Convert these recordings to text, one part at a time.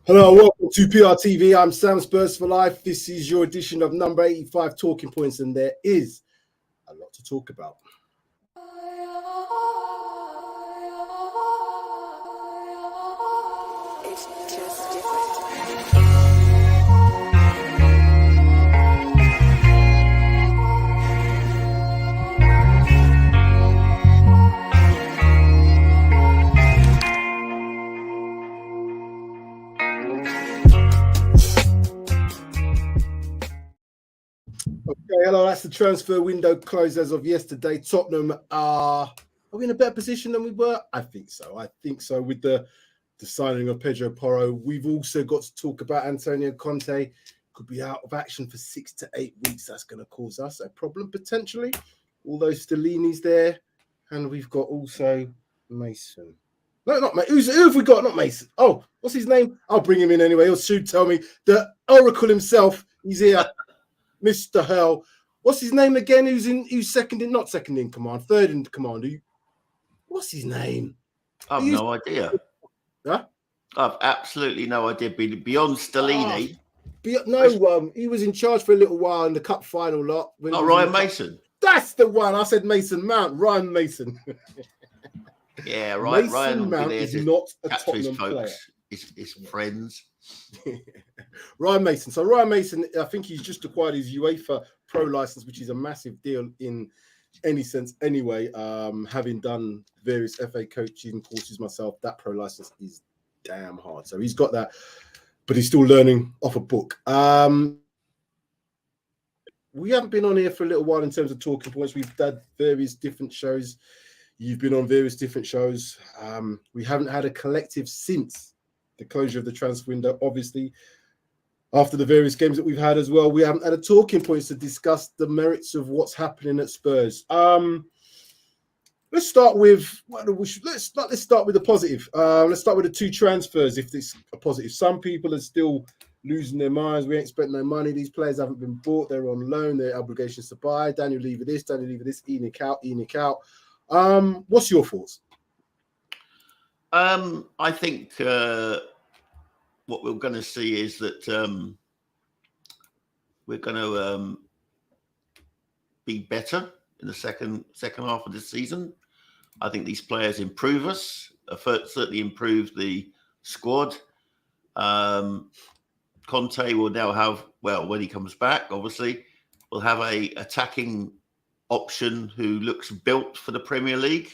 Hello, welcome to PRTv. I'm Sam Spurs for Life. This is your edition of number 85 Talking Points, and there is a lot to talk about. It's just different. Okay, hello, that's the transfer window closed as of yesterday. Tottenham are we in a better position than we were? I think so. With the signing of Pedro Porro. We've also got to talk about Antonio Conte. Could be out of action for 6 to 8 weeks. That's going to cause us a problem potentially. Although Stellini's there, and we've got also Mason. No, not Mason. Who have we got? Not Mason. Oh, what's his name? I'll bring him in anyway. He'll soon tell me. The Oracle himself. He's here. Mr. Hell. What's his name again? Who's not second in command, third in command? What's his name? I've no idea. Huh? I've absolutely no idea. Beyond Stellini. He was in charge for a little while in the cup final lot. Ryan Mason. That's the one. I said Mason Mount. Ryan Mason. Yeah, right. Mason Ryan Mount is not a Tottenham player. His friends. Ryan Mason. So Ryan Mason, I think he's just acquired his UEFA Pro license, which is a massive deal in any sense anyway. Having done various FA coaching courses myself, that Pro license is damn hard. So he's got that, but he's still learning off a book. We haven't been on here for a little while in terms of talking points. We've done various different shows. You've been on various different shows. We haven't had a collective since the closure of the transfer window. Obviously, after the various games that we've had as well, we haven't had a talking points to discuss the merits of what's happening at Spurs. Let's start with let's start with the positive. Let's start with the two transfers. If it's a positive, some people are still losing their minds. We ain't spent no money. These players haven't been bought. They're on loan. They're obligations to buy. Daniel Levy this. Enoch out. What's your thoughts? I think what we're going to see is that we're going to be better in the second half of the season. I think these players improve us. Certainly improve the squad. Conte will now have, when he comes back, obviously, we'll have a attacking option who looks built for the Premier League.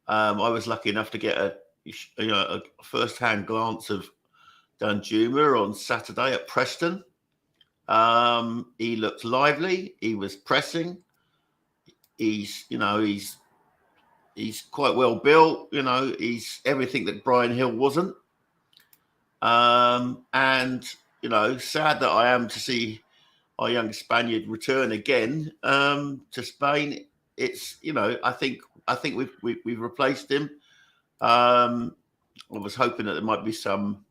I was lucky enough to get a first-hand glance of Danjuma on Saturday at Preston. He looked lively. He was pressing. He's quite well built. He's everything that Brian Hill wasn't. And sad that I am to see our young Spaniard return again to Spain. It's I think we've replaced him. I was hoping that there might be some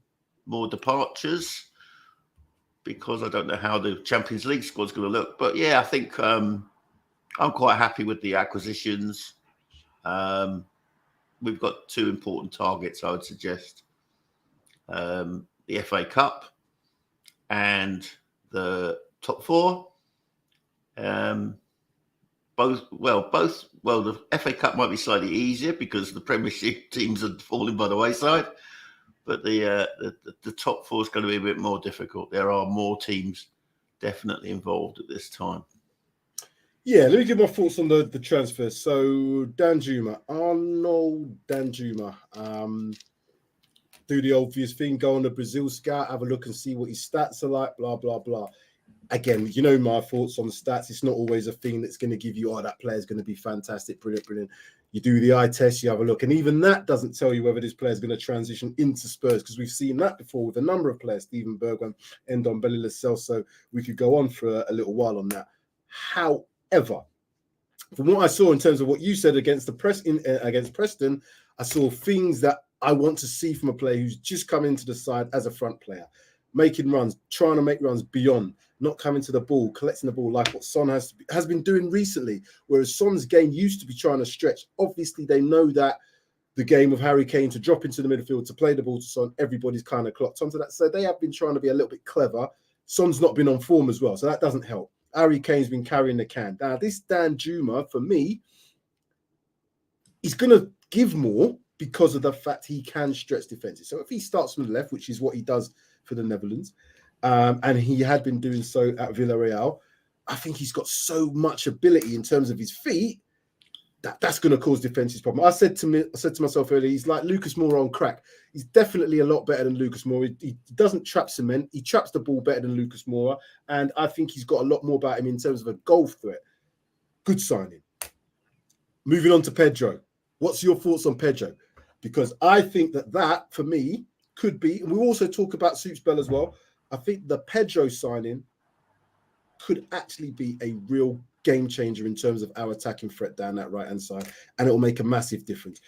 more departures because I don't know how the Champions League squad's going to look. But yeah, I think I'm quite happy with the acquisitions. We've got two important targets, I would suggest. The FA Cup and the top four. The FA Cup might be slightly easier because the Premiership teams are falling by the wayside, but the top four is going to be a bit more difficult. There are more teams definitely involved at this time. Yeah, let me give my thoughts on the transfer. So Arnold Danjuma, do the obvious thing, go on the Brazil scout, have a look and see what his stats are like, blah, blah, blah. Again, my thoughts on the stats. It's not always a thing that's going to give you, that player is going to be fantastic, brilliant. You do the eye test, you have a look. And even that doesn't tell you whether this player is going to transition into Spurs, because we've seen that before with a number of players, Steven Bergwijn, Endon Belly-Lascelles. So we could go on for a little while on that. However, from what I saw in terms of what you said against Preston, I saw things that I want to see from a player who's just come into the side as a front player, making runs, trying to make runs beyond, not coming to the ball, collecting the ball like what Son has been doing recently, whereas Son's game used to be trying to stretch. Obviously, they know that the game of Harry Kane to drop into the midfield to play the ball to Son. Everybody's kind of clocked onto that. So they have been trying to be a little bit clever. Son's not been on form as well, so that doesn't help. Harry Kane's been carrying the can. Now, this Dan Juma, for me, he's going to give more because of the fact he can stretch defenses. So if he starts from the left, which is what he does for the Netherlands, and he had been doing so at Villarreal, I think he's got so much ability in terms of his feet that's going to cause defenses problem. I said to myself earlier, he's like Lucas Moura on crack. He's definitely a lot better than Lucas Moura. He doesn't trap cement. He traps the ball better than Lucas Moura, and I think he's got a lot more about him in terms of a goal threat. Good signing. Moving on to Pedro. What's your thoughts on Pedro? Because I think that for me could be, and we also talk about SUBSRCRIBE as well. I think the Pedro signing could actually be a real game changer in terms of our attacking threat down that right-hand side, and it will make a massive difference.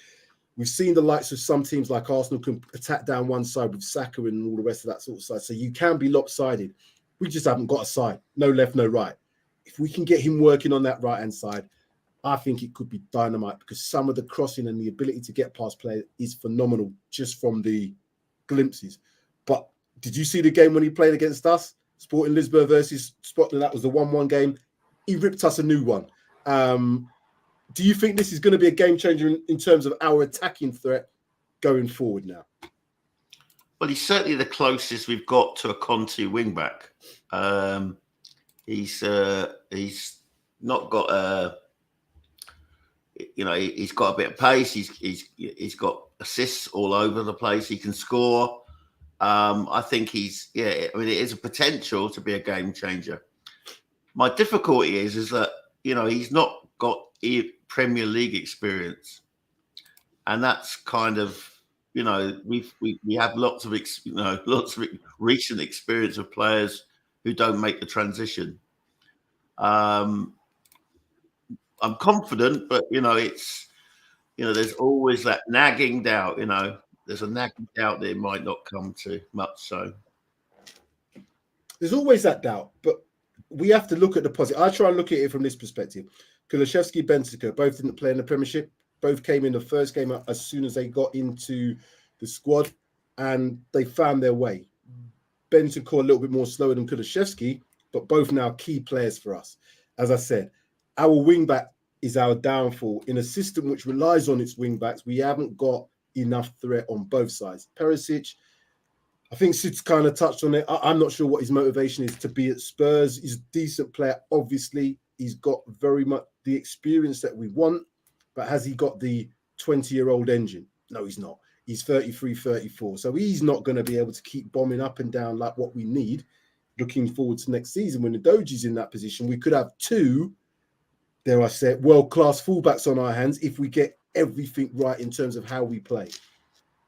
We've seen the likes of some teams like Arsenal can attack down one side with Saka and all the rest of that sort of side, so you can be lopsided. We just haven't got a side, no left, no right. If we can get him working on that right-hand side, I think it could be dynamite, because some of the crossing and the ability to get past players is phenomenal just from the glimpses. But did you see the game when he played against us? Sporting Lisbon versus Scotland, that was the 1-1 game. He ripped us a new one. Do you think this is going to be a game changer in terms of our attacking threat going forward now? Well, he's certainly the closest we've got to a Conte wingback. He's not got a, he's got a bit of pace. He's got assists all over the place. He can score. I think it is a potential to be a game changer. My difficulty is that, he's not got Premier League experience. And that's kind of, we have lots of recent experience of players who don't make the transition. I'm confident, but, there's always that nagging doubt, there's a nagging doubt that it might not come to much. So there's always that doubt, but we have to look at the positive. I try and look at it from this perspective. Kulusevski, MisterK, both didn't play in the Premiership. Both came in the first game as soon as they got into the squad, and they found their way. MisterK a little bit more slower than Kulusevski, but both now key players for us. As I said, our wing-back is our downfall. In a system which relies on its wing-backs, we haven't got enough threat on both sides. Perisic, I think Sid's kind of touched on it. I'm not sure what his motivation is to be at Spurs. He's a decent player, obviously. He's got very much the experience that we want, but has he got the 20-year-old engine? No, he's not. He's 33, 34. So he's not going to be able to keep bombing up and down like what we need. Looking forward to next season, when the Doji's in that position, we could have two, dare I say, world-class fullbacks on our hands if we get everything right in terms of how we play.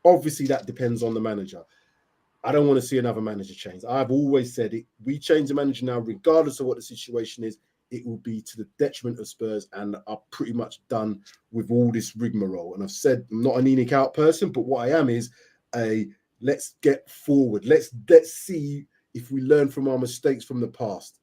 Obviously, that depends on the manager. I don't want to see another manager change. I've always said it. We change the manager now, regardless of what the situation is, it will be to the detriment of Spurs, and are pretty much done with all this rigmarole. And I've said I'm not an in out person, but what I am is let's get forward. Let's see if we learn from our mistakes from the past.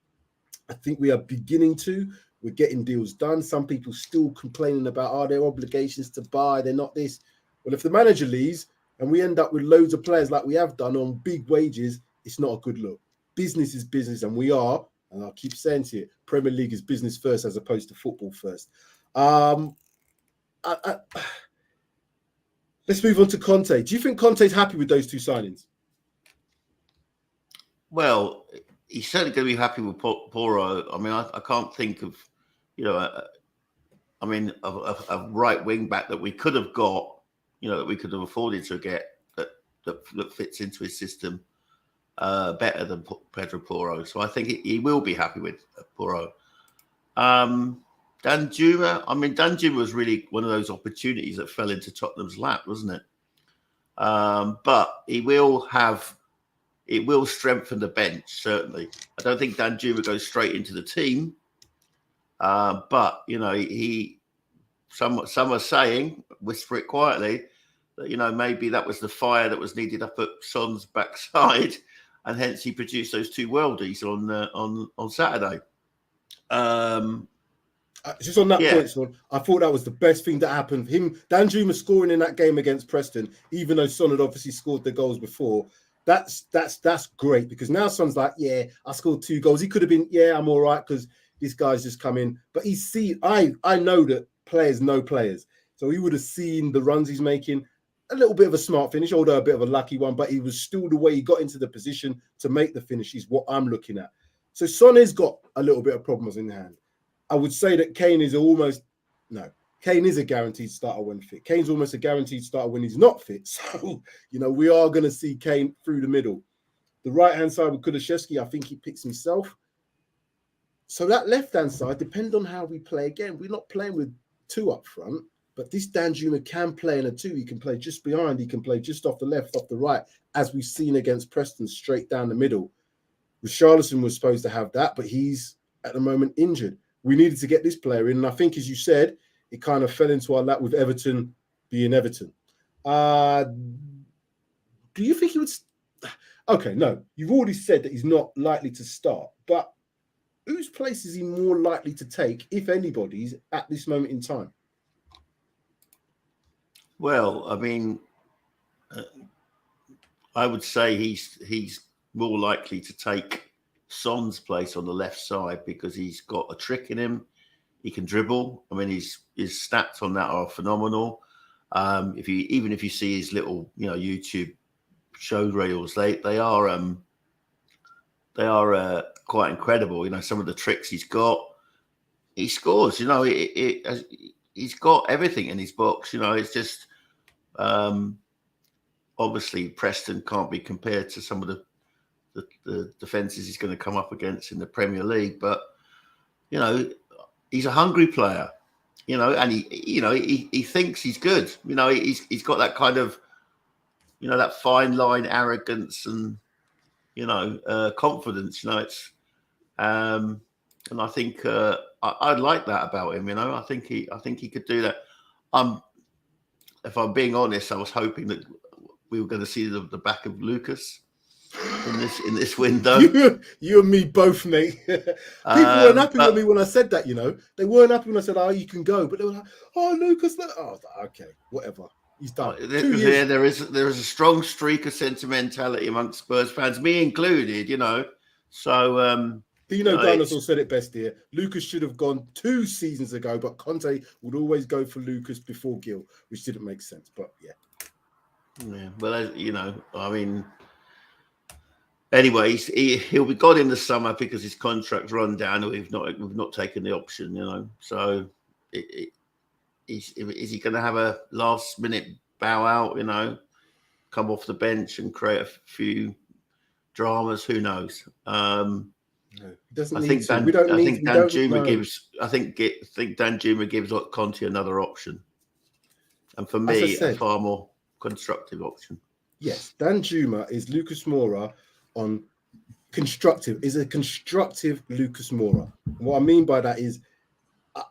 I think we are beginning to. We're getting deals done. Some people still complaining about, their obligations to buy, they're not this. Well, if the manager leaves and we end up with loads of players like we have done on big wages, it's not a good look. Business is business, and we are, and I'll keep saying to it, Premier League is business first as opposed to football first. Let's move on to Conte. Do you think Conte's happy with those two signings? Well, he's certainly going to be happy with Porro. I mean, I can't think of, a right wing back that we could have got, that we could have afforded to get that fits into his system better than Pedro Porro. So I think he will be happy with Porro. Danjuma, Danjuma was really one of those opportunities that fell into Tottenham's lap, wasn't it? But it will strengthen the bench, certainly. I don't think Danjuma goes straight into the team. But, some are saying, whisper it quietly, that, maybe that was the fire that was needed up at Son's backside, and hence he produced those two worldies on Saturday. Just on that Yeah. point, Son, I thought that was the best thing that happened. Danjuma scoring in that game against Preston, even though Son had obviously scored the goals before. That's great, because now Son's like, yeah, I scored 2 goals. He could have been, yeah, I'm all right because this guy's just come in. But he's seen, I know that players know players. So he would have seen the runs he's making. A little bit of a smart finish, although a bit of a lucky one, but he was still the way he got into the position to make the finish is what I'm looking at. So Son has got a little bit of problems in hand. I would say that Kane is Kane is a guaranteed starter when fit. Kane's almost a guaranteed starter when he's not fit. So, we are going to see Kane through the middle. The right-hand side with Kulusevski, I think he picks himself. So that left-hand side, depend on how we play again. We're not playing with 2 up front, but this Danjuma can play in a 2. He can play just behind. He can play just off the left, off the right, as we've seen against Preston, straight down the middle. Richarlison was supposed to have that, but he's, at the moment, injured. We needed to get this player in, and I think, as you said, it kind of fell into our lap with Everton being Everton. Do you think he would? Okay, no. You've already said that he's not likely to start, but whose place is he more likely to take, if anybody's, at this moment in time? Well, I mean, I would say he's more likely to take Son's place on the left side because he's got a trick in him. He can dribble. I mean, his stats on that are phenomenal. If you see his little YouTube show reels, they are quite incredible. Some of the tricks he's got. He scores. He's got everything in his box. It's just obviously Preston can't be compared to some of the defenses he's going to come up against in the Premier League, but he's a hungry player, and he thinks he's good. He's got that kind of that fine line arrogance and confidence. It's and I think I like that about him. I think he could do that. If I'm being honest, I was hoping that we were going to see the back of Lucas in this window. You and me both, mate. People weren't happy with me when I said that. They weren't happy when I said, "Oh, you can go," but they were like, "Oh, Lucas." I was like, okay, whatever. He's done. There is a strong streak of sentimentality amongst Spurs fans, me included. So. Dinosaur said it best here. Lucas should have gone 2 seasons ago, but Conte would always go for Lucas before Gil, which didn't make sense. But yeah. Yeah. Well, I mean. Anyway, he'll be gone in the summer because his contract's run down. We've not taken the option, So, is he going to have a last minute bow out? Come off the bench and create a few dramas? Who knows? No, he doesn't I need think to. We don't need. I think Danjuma gives. I think Danjuma gives Conte another option, and for me, a far more constructive option. Yes, Danjuma is Lucas Moura on constructive. Is a constructive Lucas Moura. What I mean by that is,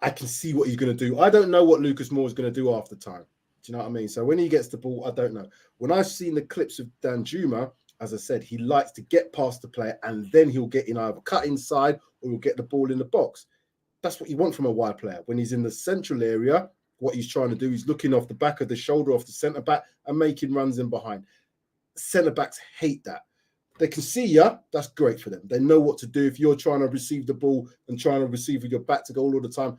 I can see what he's going to do. I don't know what Lucas Moura is going to do after time. Do you know what I mean? So when he gets the ball, I don't know. When I've seen the clips of Danjuma, as I said, he likes to get past the player and then he'll get in either cut inside or he'll get the ball in the box. That's what you want from a wide player. When he's in the central area, what he's trying to do is looking off the back of the shoulder off the centre back and making runs in behind. Centre backs hate that. They can see you. That's great for them. They know what to do. If you're trying to receive the ball and trying to receive with your back to goal all the time,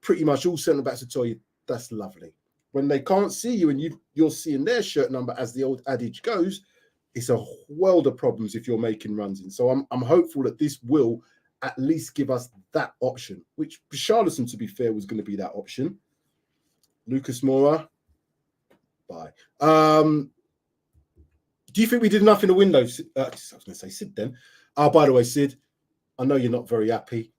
pretty much all centre backs will tell you that's lovely. When they can't see you and you're seeing their shirt number, as the old adage goes, it's a world of problems if you're making runs in. So I'm hopeful that this will at least give us that option, which Richarlison, to be fair, was going to be that option. Lucas Moura, bye. Do you think we did enough in the window? I was going to say Sid then. By the way, Sid, I know you're not very happy.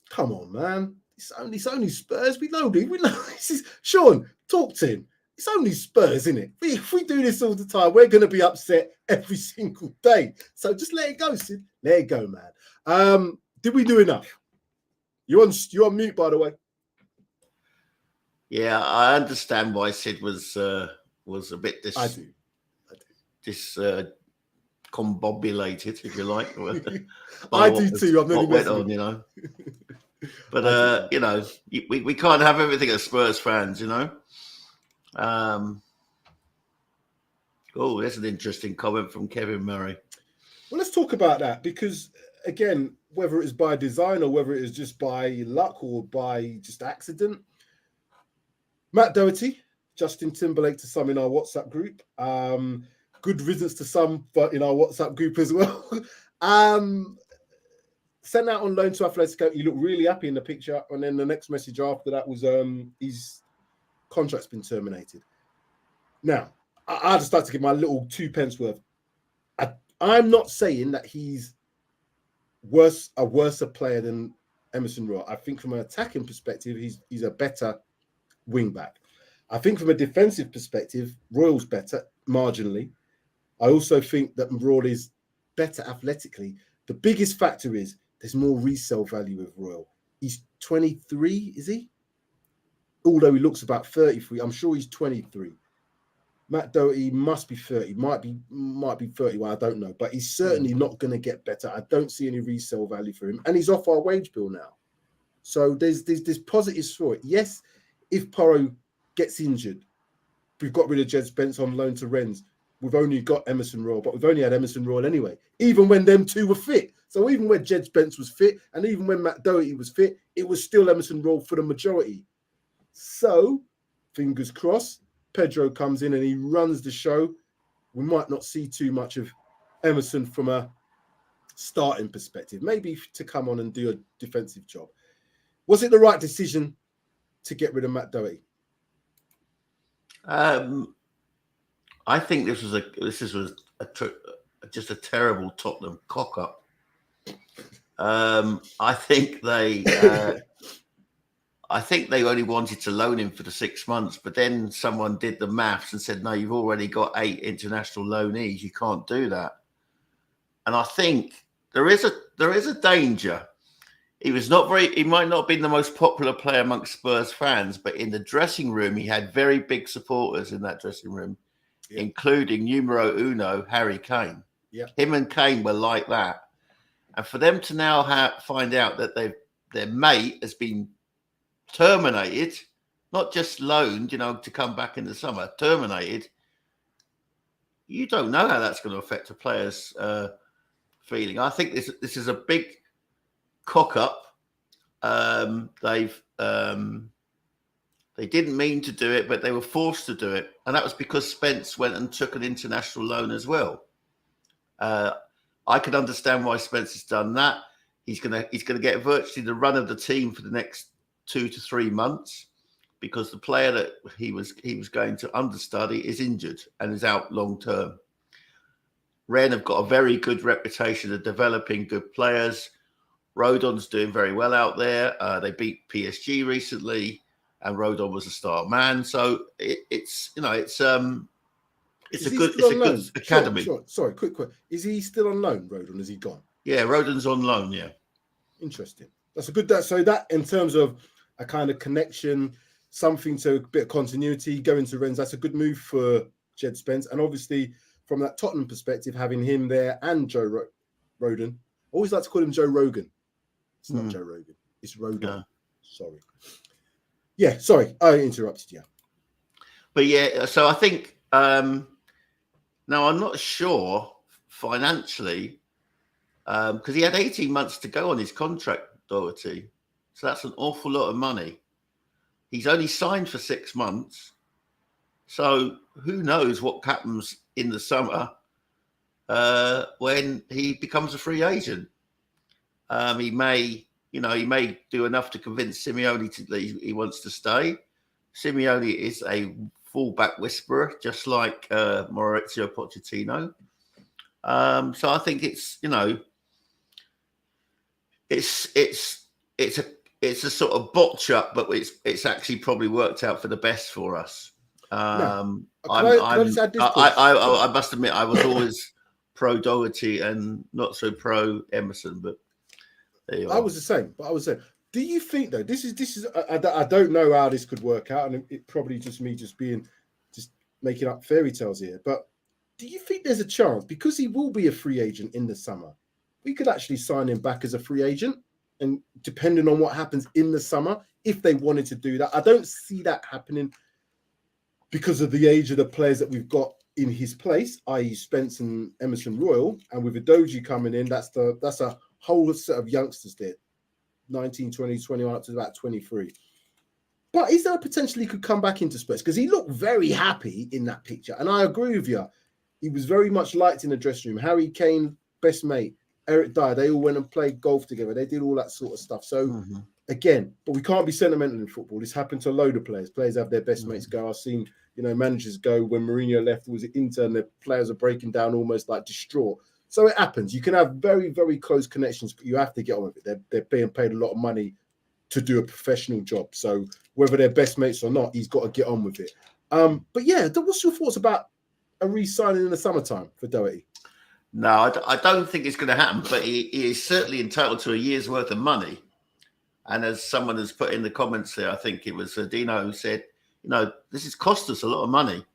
Come on, man. It's only Spurs. We know. This is Sean. Talk to him. It's only Spurs, isn't it? If we do this all the time, we're going to be upset every single day. So just let it go, Sid. Let it go, man. Did we do enough? You're on mute, by the way. Yeah, I understand why Sid was a bit discombobulated, if you like. I do too. I'm what went on, But you know, we can't have everything as Spurs fans, you know. Oh, that's an interesting comment from Kevin Murray. Well, let's talk about that because, again, whether it's by design or whether it is just by luck or by just accident, Matt Doherty, Justin Timberlake to some in our WhatsApp group, good riddance to some, but in our WhatsApp group as well. Sent out on loan to Atletico. He looked really happy in the picture, and then the next message after that was his contract's been terminated. Now, I just like to give my little 2 pence worth. I'm not saying that he's a worse player than Emerson Royal. I think from an attacking perspective, he's a better wing back. I think from a defensive perspective, Royal's better marginally. I also think that Royal is better athletically. The biggest factor is there's more resale value with Royal. He's 23, is he? Although he looks about 33, I'm sure he's 23. Matt Doherty must be 30, might be 31, I don't know, but he's certainly not going to get better. I don't see any resale value for him, and he's off our wage bill now. So there's positives for it. Yes, if Porro gets injured, we've got rid of Jed Spence on loan to Rennes. We've only got Emerson Royal, but we've only had Emerson Royal anyway, even when them two were fit. So even when Jed Spence was fit, and even when Matt Doherty was fit, it was still Emerson Royal for the majority. So, fingers crossed, Pedro comes in and he runs the show. We might not see too much of Emerson from a starting perspective, maybe to come on and do a defensive job. Was it the right decision to get rid of Matt Doherty? I think this was just a terrible Tottenham cock up. I think they only wanted to loan him for the 6 months, but then someone did the maths and said, no, you've already got 8 international loanees. You can't do that. And I think there is a danger. He might not have been the most popular player amongst Spurs fans, but in the dressing room, he had very big supporters in that dressing room, including numero uno, Harry Kane. Yeah. Him and Kane were like that. And for them to now find out that their mate has been terminated, not just loaned, to come back in the summer, terminated, you don't know how that's going to affect a player's feeling. I think this is a big cock up. They didn't mean to do it, but they were forced to do it, and that was because Spence went and took an international loan as well. I could understand why Spence has done that. He's gonna get virtually the run of the team for the next 2 to 3 months because the player that he was going to understudy is injured and is out long term. Rennes have got a very good reputation of developing good players. Rodon's doing very well out there. They beat PSG recently, and Rodon was a star man. So it's a good academy. Sure. Sorry, quick. Is he still on loan, Rodon? Is he gone? Yeah, Rodon's on loan. Yeah, interesting. That's a good. So that in terms of a kind of connection, something to a bit of continuity, going to Rennes, that's a good move for Jed Spence. And obviously, from that Tottenham perspective, having him there and Joe Rodon. I always like to call him Joe Rogan. It's not Joe Rogan. It's Rodon. Yeah. Sorry. Yeah, sorry. I interrupted you. But yeah, so I think now I'm not sure financially because he had 18 months to go on his contract, Doherty. So that's an awful lot of money. He's only signed for 6 months. So who knows what happens in the summer when he becomes a free agent. He may do enough to convince Simeone that he wants to stay. Simeone is a fullback whisperer, just like Maurizio Pochettino. So I think it's a sort of botch up, but it's actually probably worked out for the best for us. I must admit I was always pro Doherty and not so pro Emerson, but there you are. I was the same. Do you think though this is I don't know how this could work out, and it probably just me just making up fairy tales here, but do you think there's a chance because he will be a free agent in the summer, we could actually sign him back as a free agent and depending on what happens in the summer, if they wanted to do that, I don't see that happening because of the age of the players that we've got in his place, i.e. Spence and Emerson Royal, and with Deji coming in, that's a whole set of youngsters there, 19, 20, 21 up to about 23. But is there a potential he could come back into Spurs? Because he looked very happy in that picture. And I agree with you. He was very much liked in the dressing room. Harry Kane, best mate. Eric Dyer, they all went and played golf together. They did all that sort of stuff. So, again, but we can't be sentimental in football. This happened to a load of players. Players have their best mates go. I've seen, managers go when Mourinho left, it was Inter, and the players are breaking down almost like distraught. So it happens. You can have very, very close connections, but you have to get on with it. They're being paid a lot of money to do a professional job. So whether they're best mates or not, he's got to get on with it. But yeah, what's your thoughts about a re-signing in the summertime for Doherty? No, I don't think it's going to happen, but he is certainly entitled to a year's worth of money. And as someone has put in the comments there, I think it was Dino who said, this has cost us a lot of money.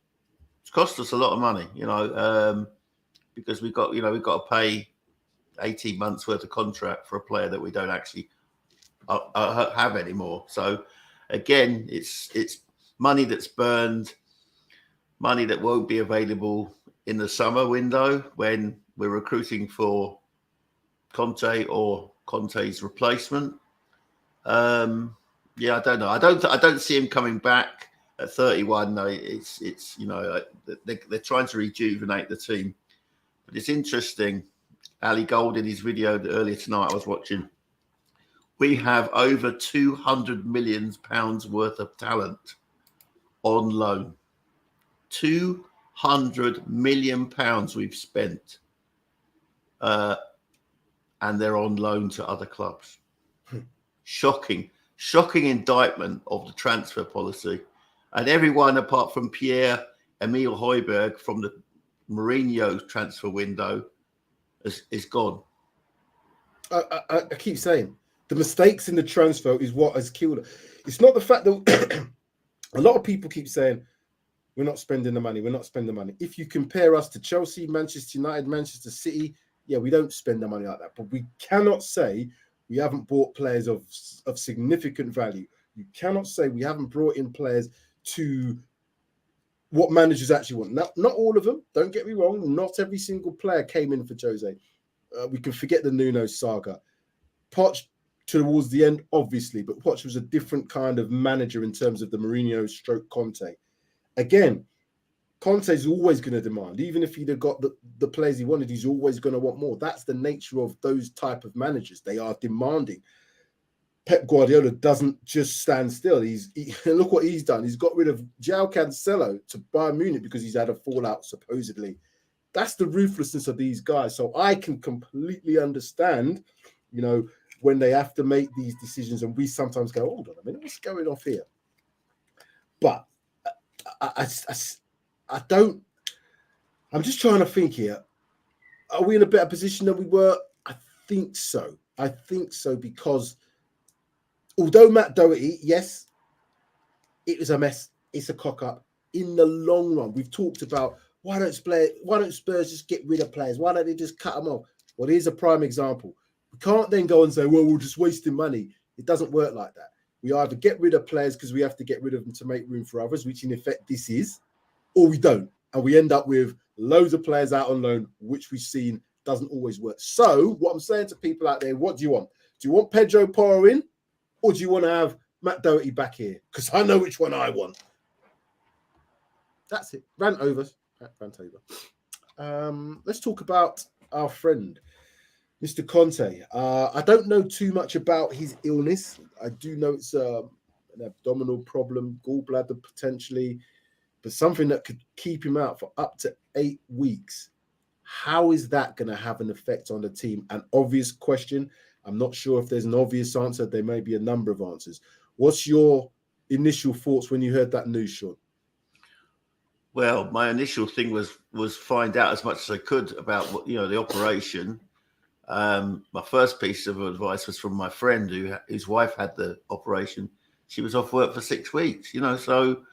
It's cost us a lot of money, because we've got to pay 18 months worth of contract for a player that we don't actually have anymore. So again, it's money that's burned, money that won't be available in the summer window when we're recruiting for Conte or Conte's replacement. I don't know. I don't see him coming back at 31. No, they're trying to rejuvenate the team. But it's interesting. Ali Gold in his video earlier tonight I was watching. We have over £200 million worth of talent on loan. £200 million we've spent, and they're on loan to other clubs. Shocking indictment of the transfer policy. And everyone apart from Pierre-Emile Højbjerg from the Mourinho transfer window is gone. I keep saying the mistakes in the transfer is what has killed it. It's not the fact that a lot of people keep saying we're not spending the money. We're not spending the money. If you compare us to Chelsea, Manchester United, Manchester City, yeah, we don't spend the money like that. But we cannot say we haven't bought players of significant value. You cannot say we haven't brought in players to what managers actually want. Not all of them. Don't get me wrong. Not every single player came in for Jose. We can forget the Nuno saga. Poch towards the end, obviously, but Poch was a different kind of manager in terms of the Mourinho stroke Conte. Again, Conte's always going to demand, even if he'd have got the players he wanted, he's always going to want more. That's the nature of those type of managers. They are demanding. Pep Guardiola doesn't just stand still. Look what he's done. He's got rid of João Cancelo to Bayern Munich because he's had a fallout, supposedly. That's the ruthlessness of these guys. So I can completely understand, when they have to make these decisions, and we sometimes go, hold on a minute, what's going off here? But I don't. I'm just trying to think here. Are we in a better position than we were? I think so. Because although Matt Doherty, yes, it was a mess. It's a cock up. In the long run, we've talked about why don't Spurs just get rid of players? Why don't they just cut them off? Well, here's a prime example. We can't then go and say, well, we're just wasting money. It doesn't work like that. We either get rid of players because we have to get rid of them to make room for others, which in effect this is, or we don't. And we end up with loads of players out on loan, which we've seen doesn't always work. So what I'm saying to people out there, what do you want? Do you want Pedro Porro in, or do you want to have Matt Doherty back here? Because I know which one I want. That's it. Rant over. Let's talk about our friend, Mr. Conte. I don't know too much about his illness. I do know it's an abdominal problem, gallbladder potentially, but something that could keep him out for up to 8 weeks. How is that going to have an effect on the team? An obvious question. I'm not sure if there's an obvious answer. There may be a number of answers. What's your initial thoughts when you heard that news, Sean? Well, my initial thing was find out as much as I could about the operation. My first piece of advice was from my friend whose wife had the operation. She was off work for 6 weeks, so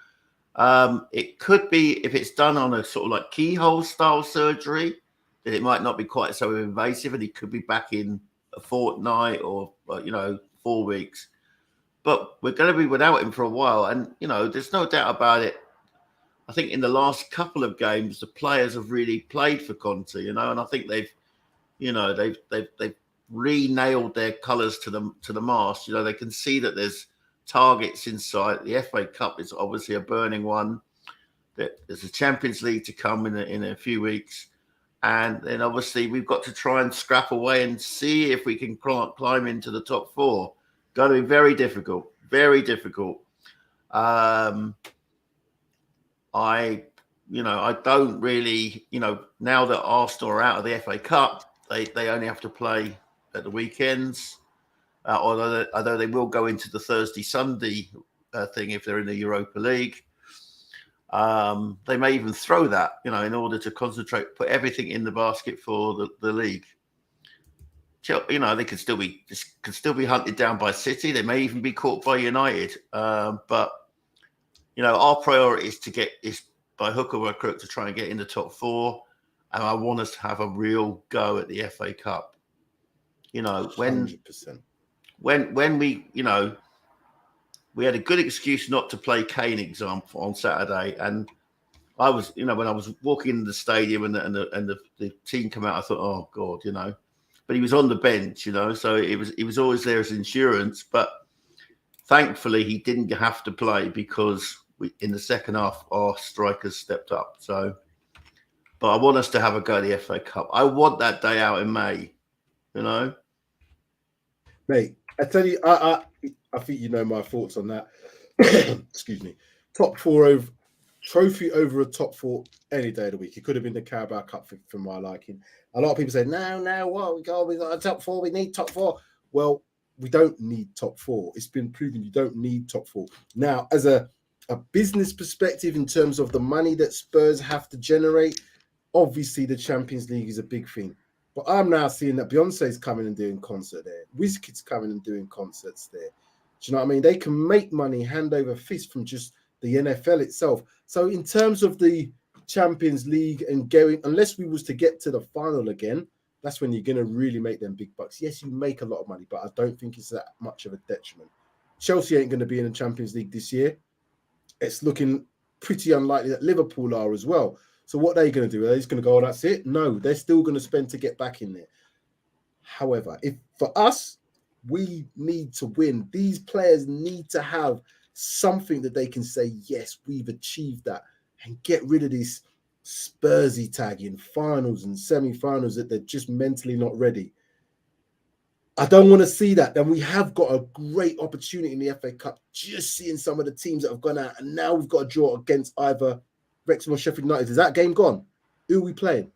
it could be, if it's done on a sort of like keyhole style surgery, then it might not be quite so invasive and he could be back in a fortnight or 4 weeks. But we're going to be without him for a while, and there's no doubt about it. I think in the last couple of games, the players have really played for Conte, and I think they've re-nailed their colours to the mast. They can see that there's targets in sight. The FA Cup is obviously a burning one. There's a Champions League to come in a few weeks, and then obviously we've got to try and scrap away and see if we can climb into the top four. Going to be very difficult, very difficult. I don't really, now that Arsenal are out of the FA Cup, they only have to play at the weekends, although they will go into the Thursday-Sunday thing if they're in the Europa League. They may even throw that, in order to concentrate, put everything in the basket for the league. They could still be hunted down by City. They may even be caught by United. But our priority is by hook or by crook to try and get in the top four, and I want us to have a real go at the FA Cup. 100%. When we had a good excuse not to play Kane, example, on Saturday, and I was, when I was walking in the stadium and the team came out, I thought, oh God, but he was on the bench, so he was always there as insurance. But thankfully, he didn't have to play because in the second half, our strikers stepped up. So, but I want us to have a go at the FA Cup. I want that day out in May, Mate, I tell you, I think my thoughts on that. Excuse me. Top four over trophy over a top four any day of the week. It could have been the Carabao Cup for my liking. A lot of people say, no, what we got a top four. We need top four. Well, we don't need top four. It's been proven you don't need top four. Now, as a business perspective, in terms of the money that Spurs have to generate, obviously the Champions League is a big thing. But I'm now seeing that Beyonce's coming and doing concert there. Wizkid's coming and doing concerts there. Do you know what I mean? They can make money hand over fist from just the NFL itself. So in terms of the Champions League and going, unless we was to get to the final again, that's when you're going to really make them big bucks. Yes, you make a lot of money, but I don't think it's that much of a detriment. Chelsea ain't going to be in the Champions League this year. It's looking pretty unlikely that Liverpool are as well. So what are they going to do? Are they just going to go, oh, that's it? No, they're still going to spend to get back in there. However, if for us, we need to win. These players need to have something that they can say, yes, we've achieved that, and get rid of this Spursy tag in finals and semi-finals that they're just mentally not ready. I don't want to see that. Then we have got a great opportunity in the FA Cup, just seeing some of the teams that have gone out, and now we've got to draw against either Wrexham or Sheffield United. Is that game gone? Who are we playing?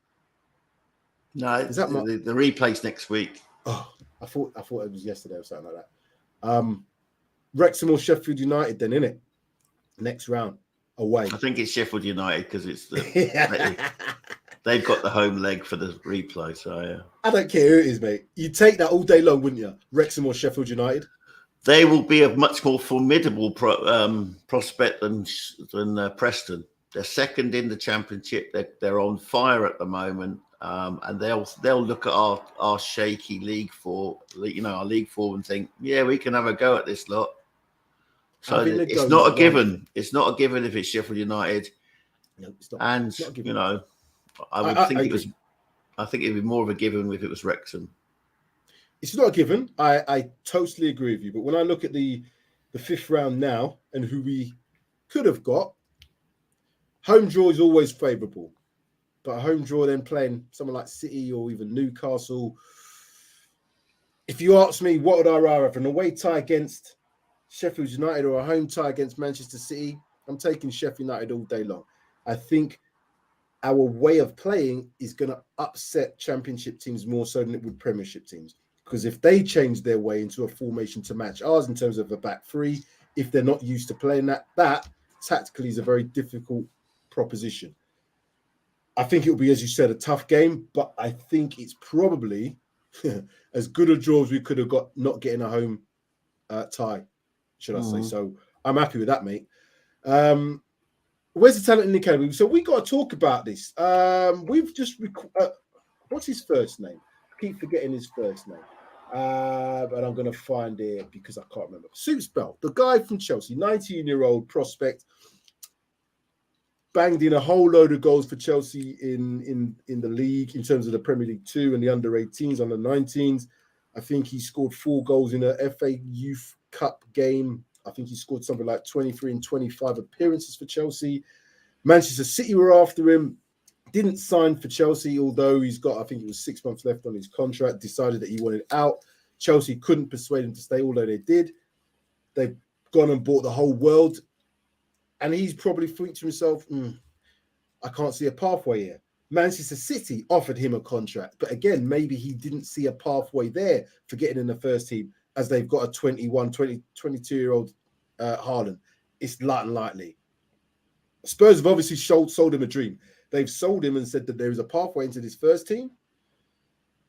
No, is that the replay's next week? Oh, I thought it was yesterday or something like that. Wrexham or Sheffield United, then, innit? Next round away. I think it's Sheffield United because it's they've got the home leg for the replay. So yeah. I don't care who it is, mate. You'd take that all day long, wouldn't you? Wrexham or Sheffield United? They will be a much more formidable prospect than Preston. They're second in the Championship. They're on fire at the moment, and they'll look at our shaky our League Four and think, yeah, we can have a go at this lot. So it's not a given. It's not a given if it's Sheffield United. No, it's not. And it's not a given. I think it was. I think it'd be more of a given if it was Wrexham. It's not a given. I totally agree with you. But when I look at the fifth round now and who we could have got, home draw is always favourable. But a home draw then playing someone like City or even Newcastle. If you ask me, what would I rather have? An away tie against Sheffield United or a home tie against Manchester City? I'm taking Sheffield United all day long. I think our way of playing is going to upset Championship teams more so than it would Premiership teams. Because if they change their way into a formation to match ours in terms of a back three, if they're not used to playing that tactically is a very difficult proposition. I think it'll be, as you said, a tough game, but I think it's probably as good a draw as we could have got not getting a home tie, should I say. So I'm happy with that, mate. Where's the talent in the academy? So we got to talk about this. We've just what's his first name? I keep forgetting his first name. But I'm going to find it because I can't remember. SUBSRCRIBE, the guy from Chelsea, 19-year-old prospect, banged in a whole load of goals for Chelsea in the league in terms of the Premier League 2 and the under-18s, under-19s. I think he scored 4 goals in a FA Youth Cup game. I think he scored something like 23 and 25 appearances for Chelsea. Manchester City were after him. Didn't sign for Chelsea, although he's got, I think it was 6 months left on his contract, decided that he wanted out. Chelsea couldn't persuade him to stay, although they did. They've gone and bought the whole world. And he's probably thinking to himself, I can't see a pathway here. Manchester City offered him a contract. But again, maybe he didn't see a pathway there for getting in the first team, as they've got a 22-year-old Haaland. It's not likely. Spurs have obviously sold him a dream. They've sold him and said that there is a pathway into this first team.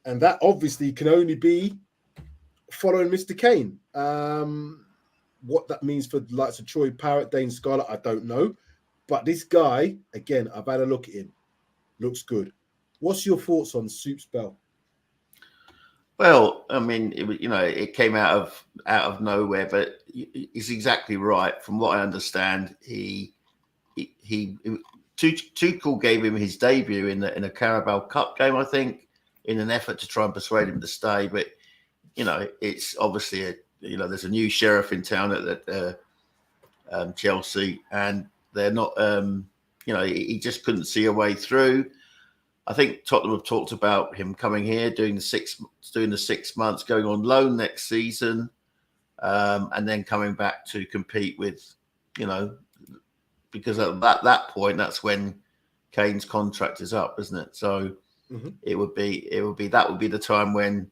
And that obviously can only be following Mr. Kane. What that means for the likes of Troy Parrott, Dane Scarlett, I don't know. But this guy, again, I've had a look at him. Looks good. What's your thoughts on SUBSRCRIBE? Well, I mean, it came out of nowhere, but he's exactly right. From what I understand, Tuchel gave him his debut in a Carabao Cup game, I think, in an effort to try and persuade him to stay. But it's obviously there's a new sheriff in town at Chelsea, and they're not. He just couldn't see a way through. I think Tottenham have talked about him coming here, doing the 6 months, going on loan next season, and then coming back to compete with, because at that point, that's when Kane's contract is up, isn't it? So it would be the time when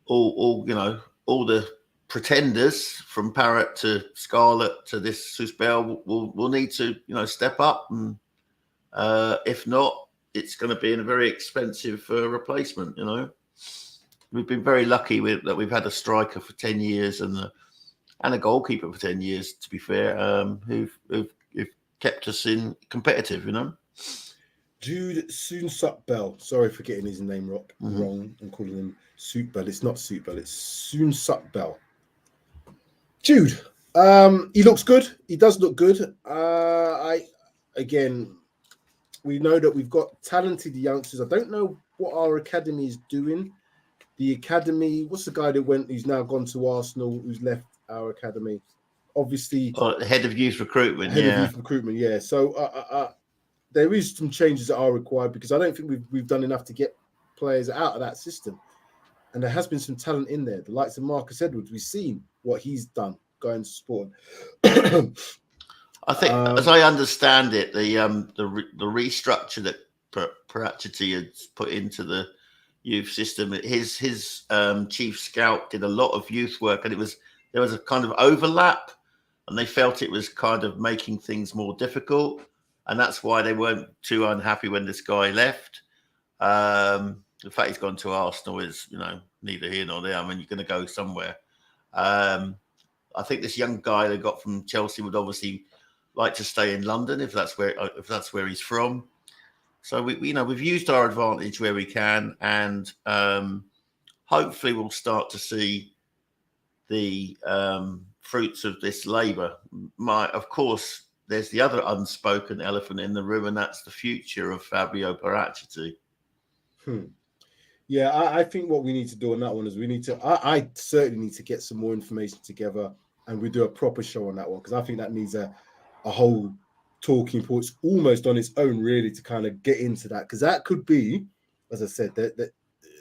all the pretenders from Parrott to Scarlett to this SUBSRCRIBE will need to step up, and if not, it's going to be in a very expensive replacement. We've been very lucky that we've had a striker for 10 years and a goalkeeper for 10 years, to be fair, who've kept us in competitive. Jude Soonsup-Bell. Sorry for getting his name wrong and calling him Soot-Bell. It's not Soot-Bell, it's Soonsup-Bell. Jude, he looks good. He does look good. We know that we've got talented youngsters. I don't know what our academy is doing. The academy, what's the guy who's now gone to Arsenal, who's left our academy? Obviously, head of youth recruitment. Yeah. So there is some changes that are required, because I don't think we've done enough to get players out of that system. And there has been some talent in there. The likes of Marcus Edwards, we've seen what he's done going to sport. I think, as I understand it, the restructure that PRTv has put into the youth system, his chief scout did a lot of youth work, and there was a kind of overlap, and they felt it was kind of making things more difficult, and that's why they weren't too unhappy when this guy left. The fact he's gone to Arsenal is, neither here nor there. I mean, you're going to go somewhere. I think this young guy they got from Chelsea would obviously like to stay in London if that's where he's from. So we've used our advantage where we can, and hopefully we'll start to see the fruits of this labour. Of course, there's the other unspoken elephant in the room, and that's the future of Fabio PRTv. Yeah, I think what we need to do on that one is I certainly need to get some more information together, and we do a proper show on that one, because I think that needs a whole talking point almost on its own, really, to kind of get into that, because that could be, as I said, that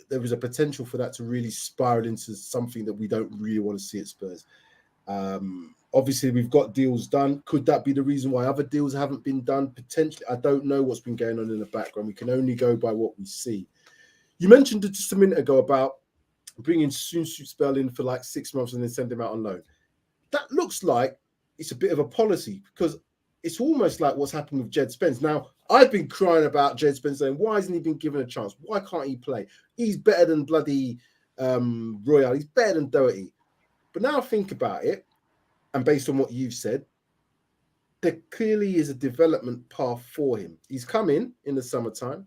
there is a potential for that to really spiral into something that we don't really want to see at Spurs. Obviously, we've got deals done. Could that be the reason why other deals haven't been done? Potentially. I don't know what's been going on in the background. We can only go by what we see. You mentioned it just a minute ago about bringing SUBSRCRIBE in for like 6 months and then send him out on loan. That looks like it's a bit of a policy, because it's almost like what's happened with Jed Spence. Now, I've been crying about Jed Spence, saying, why hasn't he been given a chance? Why can't he play? He's better than bloody Royale. He's better than Doherty. But now think about it, and based on what you've said, there clearly is a development path for him. He's come in the summertime.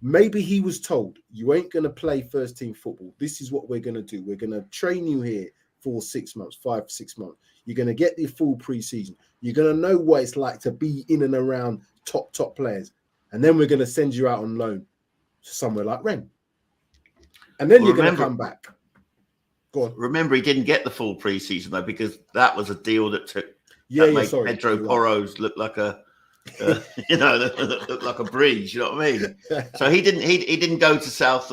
Maybe he was told, you ain't going to play first team football. This is what we're going to do. We're going to train you here for 6 months, 5, 6 months. You're going to get the full preseason. You're going to know what it's like to be in and around top players. And then we're going to send you out on loan to somewhere like Rennes. And then you're going to come back. Go on. Remember, he didn't get the full preseason, though, because that was a deal that made Pedro Porro's look like a look like a breeze. You know what I mean? So he didn't go to South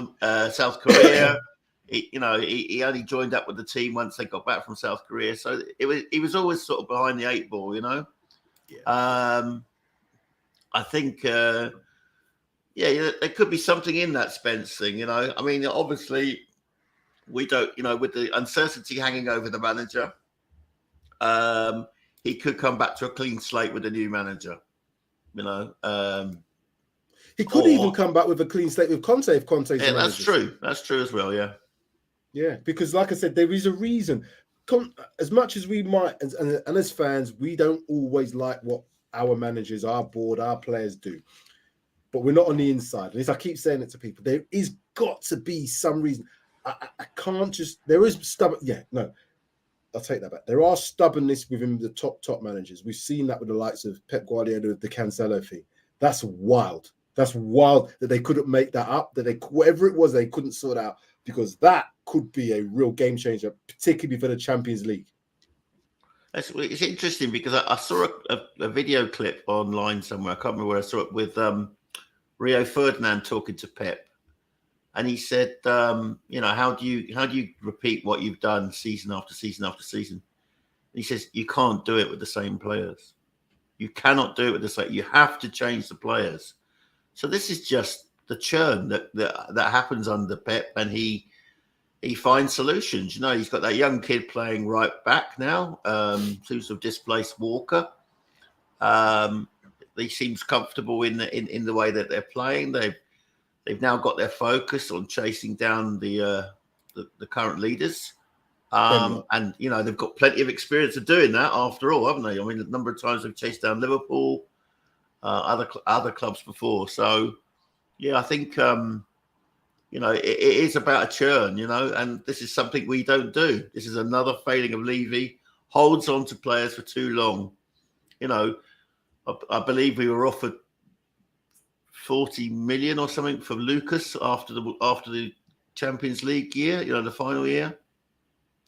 Korea. He only joined up with the team once they got back from South Korea. So he was always sort of behind the 8 ball. You know. Yeah. I think. There could be something in that Spence thing. You know, I mean, obviously, we don't. You know, with the uncertainty hanging over the manager, he could come back to a clean slate with a new manager. You know, he could even come back with a clean slate with Conte if Conte's the manager. That's true. That's true as well. Yeah. Yeah, because like I said, there is a reason. As much as we might, and as fans, we don't always like what our managers, our board, our players do. But we're not on the inside. And as I keep saying it to people, there is got to be some reason. I can't just. There is stubborn. Yeah, no. I'll take that back. There are stubbornness within the top managers. We've seen that with the likes of Pep Guardiola with the Cancelo thing. That's wild. That's wild that they couldn't make that up, whatever it was, they couldn't sort out, because that could be a real game changer, particularly for the Champions League. It's interesting because I saw a video clip online somewhere. I can't remember where I saw it, with Rio Ferdinand talking to Pep. And he said, how do you repeat what you've done season after season after season? And he says, you can't do it with the same players. You cannot do it with the same. You have to change the players. So this is just the churn that happens under Pep, and he finds solutions. You know, he's got that young kid playing right back now, who's sort of displaced Walker. He seems comfortable in the way that they're playing. They've now got their focus on chasing down the current leaders. And, they've got plenty of experience of doing that after all, haven't they? I mean, a number of times they've chased down Liverpool, other clubs before. So, yeah, I think, it is about a churn, and this is something we don't do. This is another failing of Levy, holds on to players for too long. I believe we were offered 40 million or something for Lucas after the Champions League year, the final year,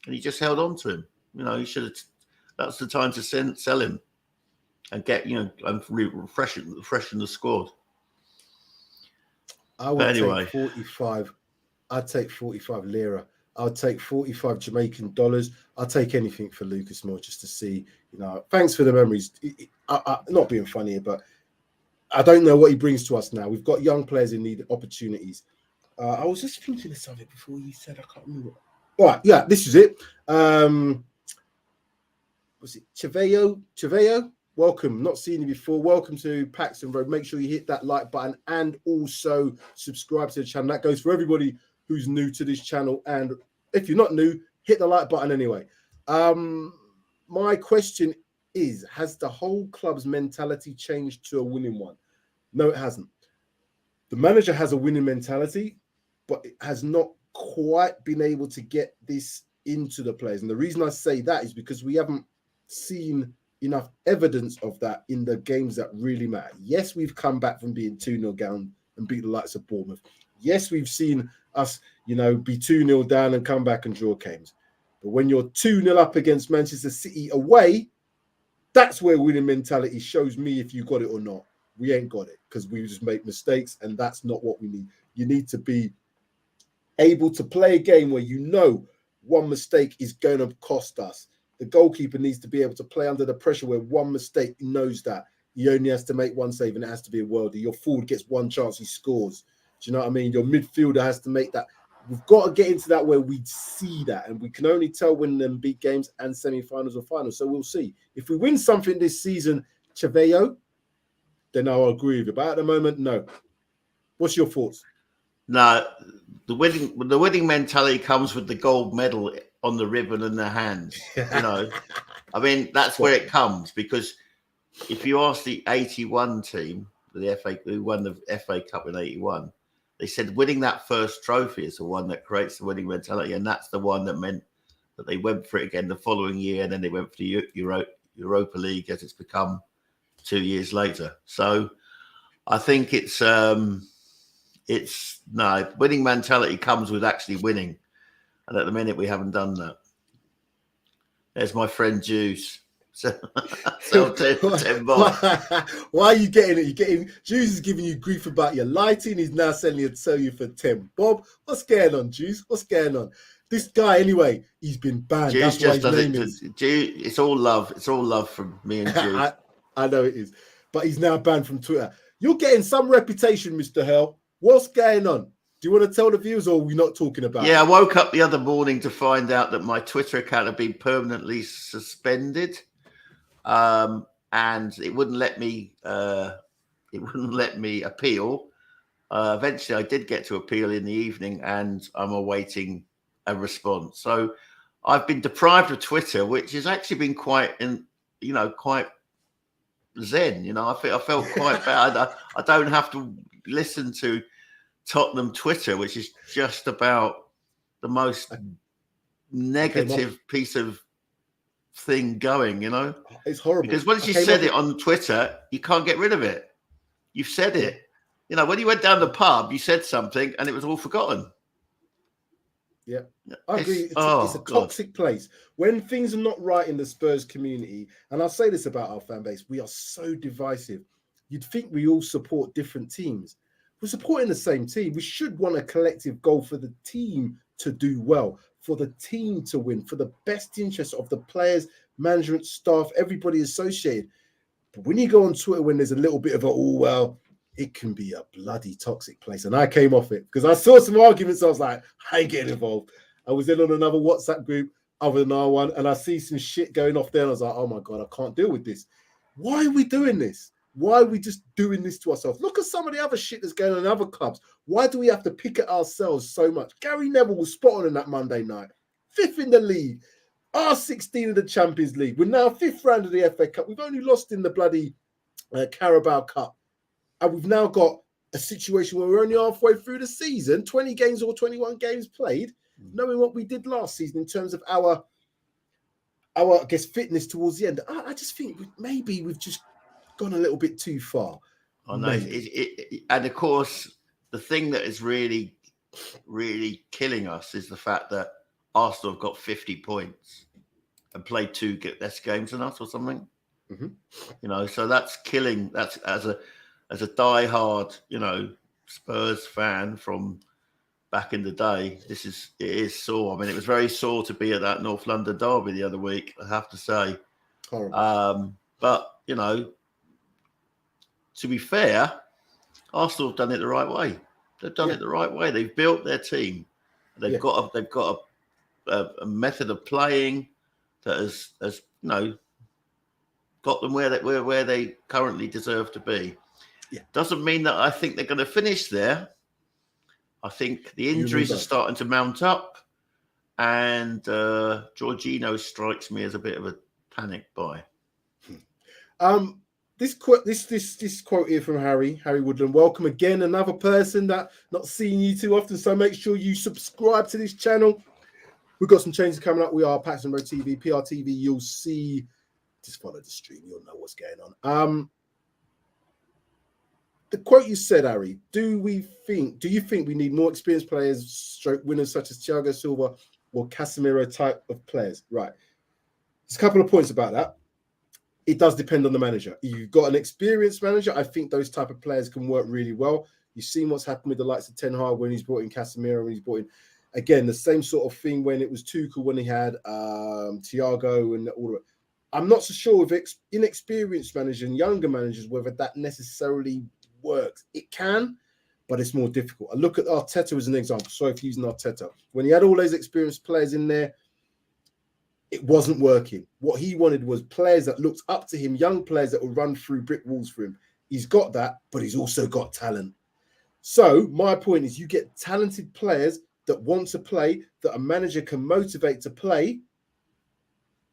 and he just held on to him. He should have. That's the time to sell him and get and freshen the squad. I would take 45. I'd take 45 lira. I'll take 45 Jamaican dollars. I'll take anything for Lucas Moore just to see. Thanks for the memories. Not being funny, but I don't know what he brings to us now. We've got young players in need opportunities. I was just thinking of something before you said, I can't remember. All right, yeah, this is it. Was it Cheveo? Welcome. Not seen you before. Welcome to Paxton Road. Make sure you hit that like button and also subscribe to the channel. That goes for everybody who's new to this channel. And if you're not new, hit the like button anyway. My question is, has the whole club's mentality changed to a winning one? No, it hasn't. The manager has a winning mentality, but it has not quite been able to get this into the players. And the reason I say that is because we haven't seen enough evidence of that in the games that really matter. Yes, we've come back from being 2-0 down and beat the likes of Bournemouth. Yes, we've seen us, be 2-0 down and come back and draw games. But when you're 2-0 up against Manchester City away, that's where winning mentality shows me if you got it or not. We ain't got it because we just make mistakes, and that's not what we need. You need to be able to play a game where one mistake is going to cost us. The goalkeeper needs to be able to play under the pressure where one mistake, he knows that he only has to make one save and it has to be a worldie. Your forward gets one chance, he scores. Do you know what I mean? Your midfielder has to make that. We've got to get into that where we see that, and we can only tell when them big games and semi-finals or finals. So we'll see. If we win something this season, Cheveo, then I'll agree with you. But at the moment, no. What's your thoughts? No, the winning mentality comes with the gold medal on the ribbon in their hands. I mean, that's where it comes, because if you ask the 81 team, who won the FA Cup in 81, they said winning that first trophy is the one that creates the winning mentality, and that's the one that meant that they went for it again the following year, and then they went for the Europa League as it's become 2 years later. So I think it's winning mentality comes with actually winning, and at the minute we haven't done that. There's my friend Juice. So 10 bob. Why are you getting it? Juice is giving you grief about your lighting. He's now selling it to you for 10 bob. What's going on, Juice? What's going on? This guy, anyway, he's been banned. Juice That's why just does his it. name is. It's all love. It's all love from me and Juice. I know it is, but he's now banned from Twitter. You're getting some reputation, Mr. Hell. What's going on? Do you want to tell the viewers, or are we not talking about Yeah, it? I woke up the other morning to find out that my Twitter account had been permanently suspended. And it wouldn't let me. Appeal. Eventually, I did get to appeal in the evening, and I'm awaiting a response. So, I've been deprived of Twitter, which has actually been quite zen. I felt quite bad. I don't have to listen to Tottenham Twitter, which is just about the most negative piece of thing going, It's horrible. Because once you said it on Twitter, you can't get rid of it. You've said it. When you went down the pub, you said something and it was all forgotten. Yeah, I agree. It's a toxic place. When things are not right in the Spurs community, and I'll say this about our fan base, we are so divisive. You'd think we all support different teams. We're supporting the same team. We should want a collective goal for the team to do well, for the team to win, for the best interest of the players, management, staff, everybody associated. But when you go on Twitter, when there's a little bit of it can be a bloody toxic place. And I came off it because I saw some arguments. I was like, I ain't getting involved. I was in on another WhatsApp group other than our one, and I see some shit going off there. And I was like, oh my God, I can't deal with this. Why are we doing this? Why are we just doing this to ourselves? Look at some of the other shit that's going on in other clubs. Why do we have to pick at ourselves so much? Gary Neville was spot on in that Monday night. 5th in the league. R16 of the Champions League. We're now 5th round of the FA Cup. We've only lost in the bloody Carabao Cup. And we've now got a situation where we're only halfway through the season, 20 games or 21 games played, knowing what we did last season in terms of our I guess, fitness towards the end. I just think maybe we've just gone a little bit too far. I know. And of course, the thing that is really, really killing us is the fact that Arsenal have got 50 points and played 2 less games than us or something. Mm-hmm. So that's killing. That's as a diehard, Spurs fan from back in the day. It is sore. I mean, it was very sore to be at that North London derby the other week, I have to say. Horrible. But to be fair, Arsenal have done it the right way. They've done it the right way. They've built their team. They've got a method of playing that has got them where they currently deserve to be. Yeah. Doesn't mean that I think they're going to finish there. I think the injuries are starting to mount up, and Jorginho strikes me as a bit of a panic buy. This quote here from Harry Woodland. Welcome again, another person that not seeing you too often. So make sure you subscribe to this channel. We've got some changes coming up. We are PRTv, PRTv. You'll see. Just follow the stream. You'll know what's going on. The quote you said, Harry. Do you think we need more experienced players, stroke winners such as Thiago Silva or Casemiro type of players? Right. There's a couple of points about that. It does depend on the manager. If you've got an experienced manager, I think those type of players can work really well. You've seen what's happened with the likes of Ten Hag when he's brought in Casemiro, when he's brought in, again, the same sort of thing when it was Tuchel, when he had Thiago and all of it. I'm not so sure with inexperienced managers and younger managers whether that necessarily works. It can, but it's more difficult. I look at Arteta as an example. Sorry for using Arteta. When he had all those experienced players in there, it wasn't working. What he wanted was players that looked up to him, young players that would run through brick walls for him. He's got that, but he's also got talent. So my point is you get talented players that want to play, that a manager can motivate to play.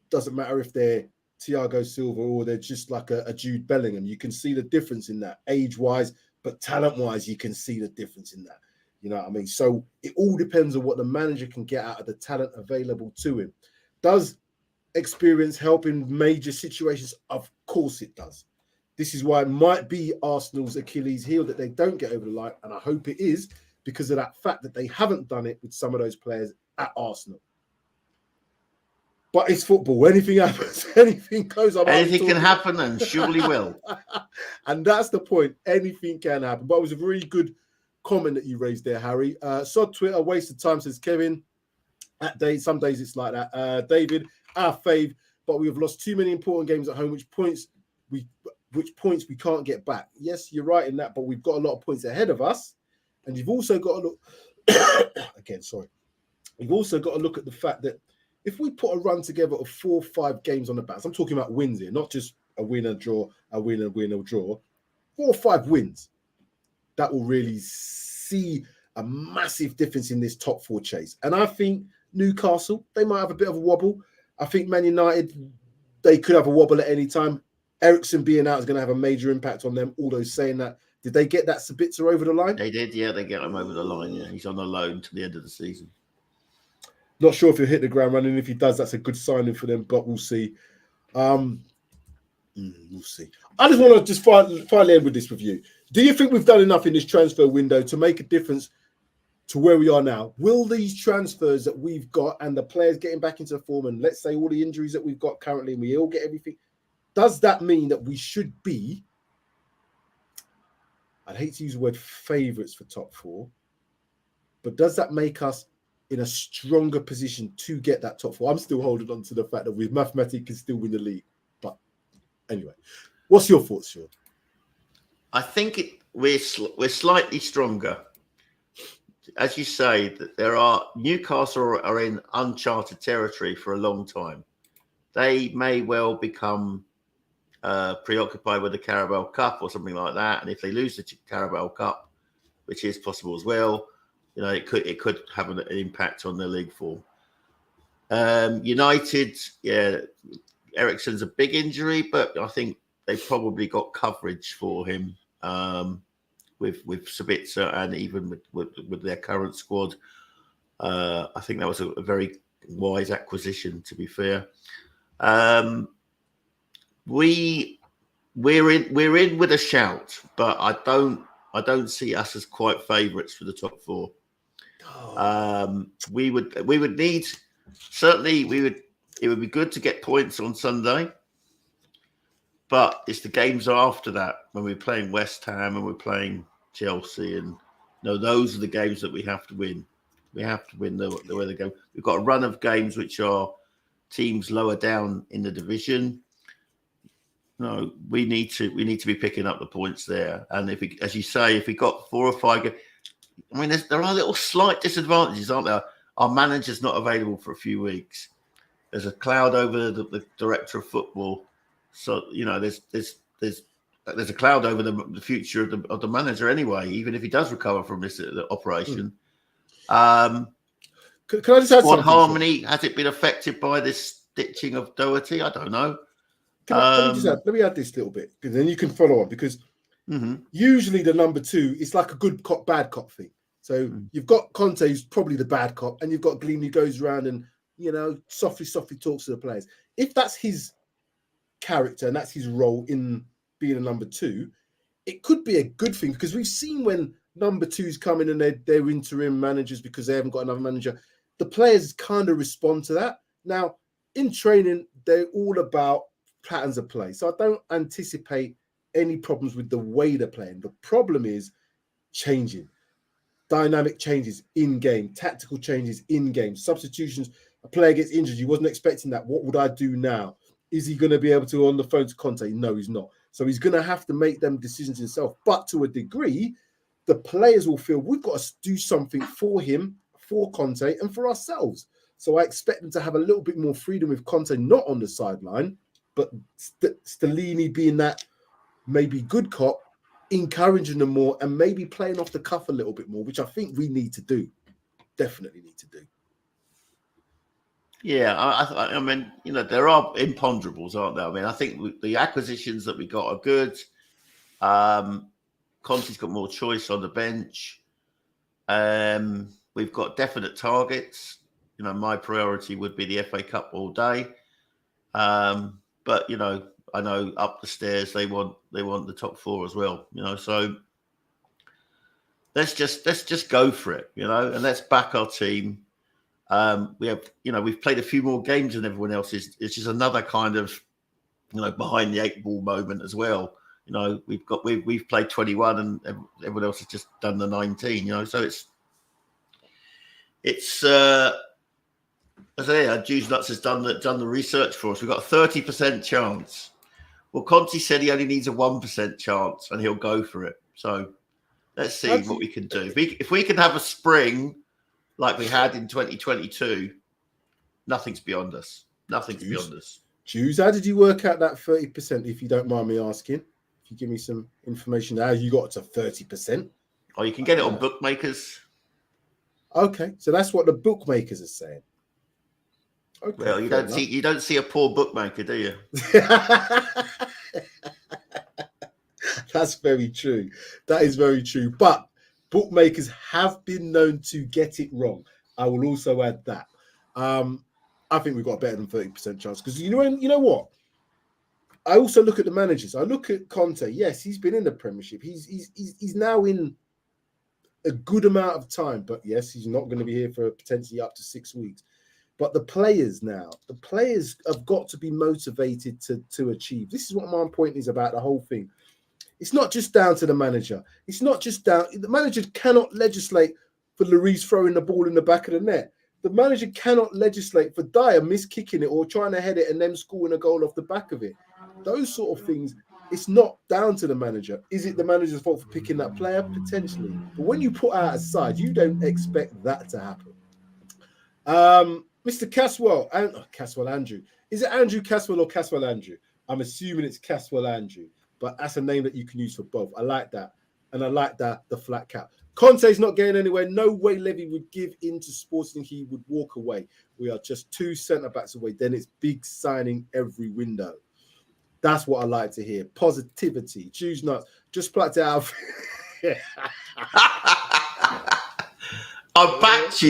Doesn't matter if they're Thiago Silva or they're just like a Jude Bellingham. You can see the difference in that age-wise, but talent-wise, you can see the difference in that. You know what I mean? So it all depends on what the manager can get out of the talent available to him. Does experience help in major situations? Of course it does. This is why it might be Arsenal's Achilles heel that they don't get over the line, and I hope it is because of that fact that they haven't done it with some of those players at Arsenal. But it's football. Anything happens. Anything goes. Anything can happen, and surely will. And that's the point. Anything can happen. But it was a really good comment that you raised there, Harry. Sod Twitter, waste of time, says Kevin. Some days it's like that. David, our fave, but we've lost too many important games at home, which points we can't get back. Yes, you're right in that, but we've got a lot of points ahead of us. And you've also got to look again, sorry. You've also got to look at the fact that if we put a run together of 4 or 5 games on the bounce, I'm talking about wins here, not just a win, a draw, a win, a win, a draw. 4 or 5 wins, that will really see a massive difference in this top 4 chase. And I think Newcastle, they might have a bit of a wobble. I think Man United, they could have a wobble at any time. Eriksen being out is going to have a major impact on them. Although saying that, did they get that Sabitzer over the line? They did, yeah. They get him over the line, yeah. He's on a loan to the end of the season. Not sure if he'll hit the ground running. If he does, that's a good signing for them, but we'll see. We'll see. I just want to finally end with this review. Do you think we've done enough in this transfer window to make a difference to where we are now? Will these transfers that we've got and the players getting back into form, and let's say all the injuries that we've got currently, and we all get everything, does that mean that we should be, I'd hate to use the word favourites for top 4, but does that make us in a stronger position to get that top 4? I'm still holding on to the fact that we mathematically can still win the league. But anyway, what's your thoughts, Sean? I think we're slightly stronger. As you say, that Newcastle are in uncharted territory for a long time. They may well become preoccupied with the Carabao Cup or something like that. And if they lose the Carabao Cup, which is possible as well, you know, it could have an impact on their league form. United, yeah, Eriksen's a big injury, but I think they probably got coverage for him with Sabitzer and even with their current squad. I think that was a very wise acquisition, to be fair. We're in with a shout, but I don't see us as quite favourites for the top 4. We would need, certainly it would be good to get points on Sunday, but it's the games after that when we're playing West Ham and we're playing Chelsea, and those are the games that we have to win. We have to win the way they go. We've got a run of games which are teams lower down in the division. No, we need to be picking up the points there. And if we, as you say, if we got 4 or 5 games, I mean, there are little slight disadvantages, aren't there? Our manager's not available for a few weeks. There's a cloud over the director of football, so there's a cloud over the future of the manager anyway. Even if he does recover from this operation, Can I just add something? Harmony, has it been affected by this stitching of Doherty? I don't know. Let me add this little bit, because then you can follow on. Because usually the number 2 is like a good cop, bad cop thing. So you've got Conte, who's probably the bad cop, and you've got Gleam, who goes around and softly talks to the players. If that's his character and that's his role in being a number 2, it could be a good thing, because we've seen when number 2s come in and they're interim managers because they haven't got another manager, the players kind of respond to that. Now, in training, they're all about patterns of play. So I don't anticipate any problems with the way they're playing. The problem is changing. Dynamic changes in game, tactical changes in game, substitutions. A player gets injured, you wasn't expecting that. What would I do now? Is he going to be able to on the phone to Conte? No, he's not. So he's going to have to make them decisions himself. But to a degree, the players will feel we've got to do something for him, for Conte, and for ourselves. So I expect them to have a little bit more freedom with Conte not on the sideline, but Stellini being that maybe good cop, encouraging them more and maybe playing off the cuff a little bit more, which I think we need to do. Definitely need to do. Yeah, I mean, there are imponderables, aren't there? I mean, I think the acquisitions that we got are good. Conte's got more choice on the bench. We've got definite targets. You know, my priority would be the FA Cup all day. But you know, I know up the stairs they want the top 4 as well. You know, so let's just go for it. You know, and let's back our team. We've played a few more games than everyone else. It's just another kind of, you know, behind the 8 ball moment as well. You know, we've played 21 and everyone else has just done the 19. You know, so it's as I say, Juice Nuts has done the research for us. We've got a 30% chance. Well, Conte said he only needs a 1% chance and he'll go for it. So let's see what we can do. If we can have a spring like we had in 2022, nothing's beyond us. Nothing's beyond us. Juice, how did you work out that 30%, if you don't mind me asking? If you give me some information, how you got to 30%? Oh, you can get it on bookmakers. Okay, so that's what the bookmakers are saying. Okay, well, you don't see a poor bookmaker, do you? That's very true. That is very true. But bookmakers have been known to get it wrong. I will also add that. I think we've got a better than 30% chance because you know what? I also look at the managers. I look at Conte. Yes, he's been in the Premiership. He's now in a good amount of time, but yes, he's not going to be here for potentially up to 6 weeks. But the players have got to be motivated to achieve. This is what my point is about the whole thing. It's not just down to the manager. It's not just down. The manager cannot legislate for Lloris throwing the ball in the back of the net. The manager cannot legislate for Dyer miskicking it or trying to head it and them scoring a goal off the back of it. Those sort of things, it's not down to the manager. Is it the manager's fault for picking that player? Potentially. But when you put out a side, you don't expect that to happen. Mr. Caswell Andrew. Is it Andrew Caswell or Caswell Andrew? I'm assuming it's Caswell Andrew, but that's a name that you can use for both. I like that. And I like that, the flat cap. Conte's not getting anywhere. No way Levy would give in to Sporting. He would walk away. We are just 2 centre-backs away. Then it's big signing every window. That's what I like to hear. Positivity. Choose nuts. Just plucked it out. I backed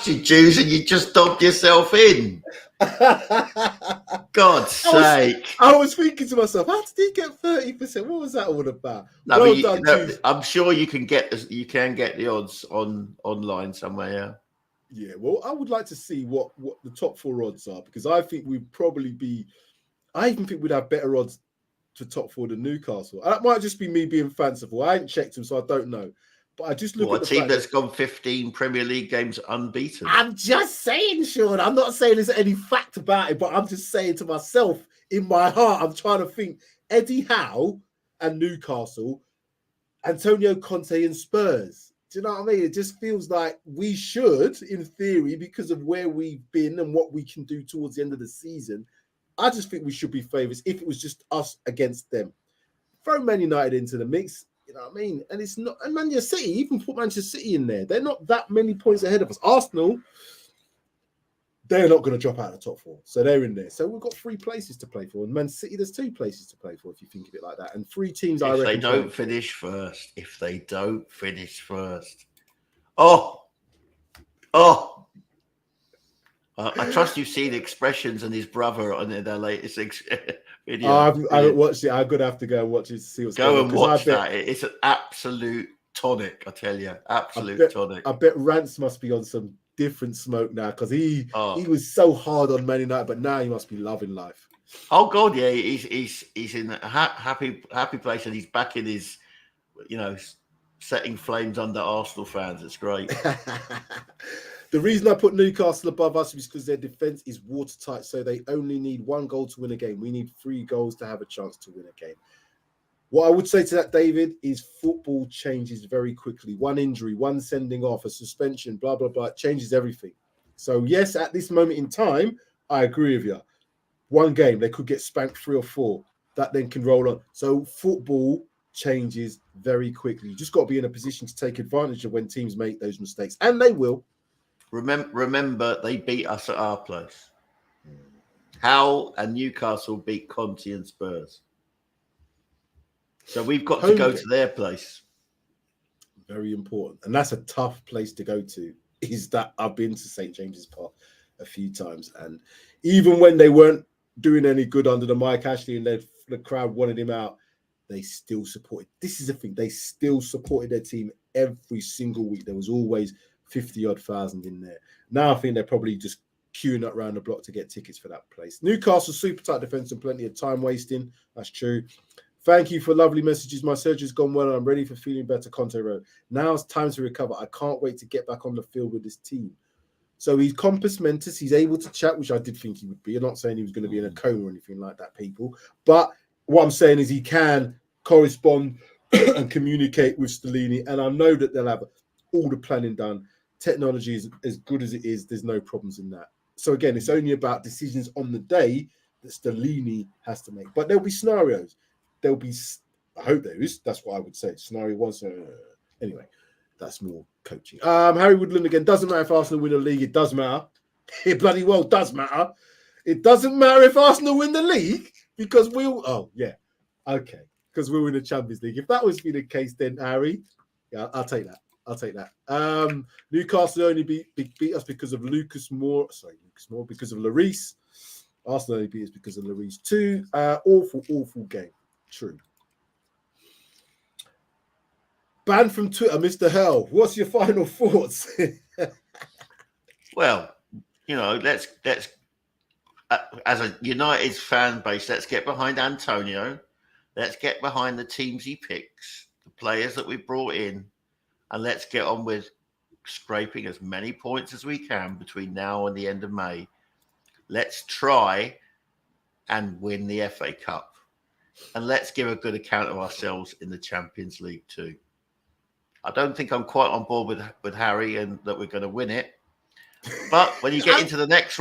you, Jews, and you just dobbed yourself in. God's sake. I was thinking to myself, how did he get 30%? What was that all about? No, well done, I'm sure you can get the odds online somewhere. Yeah, well, I would like to see what the top 4 odds are, because I think we'd probably be. I even think we'd have better odds for top 4 than Newcastle. That might just be me being fanciful. I ain't checked them, so I don't know. But I just look at the team that's gone 15 Premier League games unbeaten. I'm just saying, Sean. I'm not saying there's any fact about it, but I'm just saying to myself, in my heart, I'm trying to think Eddie Howe and Newcastle, Antonio Conte and Spurs. Do you know what I mean? It just feels like we should, in theory, because of where we've been and what we can do towards the end of the season. I just think we should be favourites if it was just us against them. Throw Man United into the mix. You know what I mean? And it's not, and Manchester City, even put Manchester City in there. They're not that many points ahead of us. Arsenal, they're not going to drop out of the top 4. So they're in there. So we've got 3 places to play for. And Man City, there's 2 places to play for if you think of it like that. And 3 teams, I reckon. If they don't finish first. Oh. I trust you've seen Expressions and his brother on their latest video. I haven't watched it. I'm going to have to go and watch it to see what's going on. Go and watch that. It's an absolute tonic, I tell you. Tonic. I bet Rance must be on some different smoke now, because he was so hard on Man United, but now he must be loving life. Oh, God, yeah. He's in a happy place, and he's back in his, setting flames under Arsenal fans. It's great. The reason I put Newcastle above us is because their defence is watertight, so they only need 1 goal to win a game. We need 3 goals to have a chance to win a game. What I would say to that, David, is football changes very quickly. 1 injury, 1 sending off, a suspension, blah, blah, blah. It changes everything. So, yes, at this moment in time, I agree with you. 1 game, they could get spanked 3 or 4. That then can roll on. So, football changes very quickly. You just got to be in a position to take advantage of when teams make those mistakes. And they will. Remember, they beat us at our place. Howe and Newcastle beat Conte and Spurs. So we've got to go to their place. Very important. And that's a tough place to go to, is that I've been to St. James's Park a few times. And even when they weren't doing any good under the Mike Ashley and the crowd wanted him out, they still supported. This is the thing. They still supported their team every single week. There was always 50-odd thousand in there. Now I think they're probably just queuing up around the block to get tickets for that place. Newcastle, super tight defence and plenty of time wasting. That's true. Thank you for lovely messages. My surgery's gone well and I'm ready for feeling better. Conte wrote, now it's time to recover. I can't wait to get back on the field with this team. So he's compos mentis. He's able to chat, which I did think he would be. I'm not saying he was going to be in a coma or anything like that, people. But what I'm saying is he can correspond and communicate with Stellini. And I know that they'll have all the planning done. Technology is as good as it is. There's no problems in that. So again, it's only about decisions on the day that Stellini has to make. But there'll be scenarios. There'll be, I hope there is. That's what I would say. Scenario one. Anyway, that's more coaching. Harry Woodland again. Doesn't matter if Arsenal win the league. It does matter. It bloody well does matter. It doesn't matter if Arsenal win the league because we'll. Oh yeah, okay. Because we'll win the Champions League. If that was be the case, then Harry, yeah, I'll take that. I'll take that. Newcastle only beat us because of Lucas Moore. Sorry, Lucas Moore because of Lloris. Arsenal only beat us because of Lloris too. Awful game. True. Banned from Twitter, Mr. Hell. What's your final thoughts? Well, you know, let's as a United fan base, let's get behind Antonio. Let's get behind the teams he picks, the players that we brought in, and let's get on with scraping as many points as we can between now and the end of May. Let's try and win the FA Cup. And let's give a good account of ourselves in the Champions League too. I don't think I'm quite on board with Harry and that we're going to win it. But when you get into the next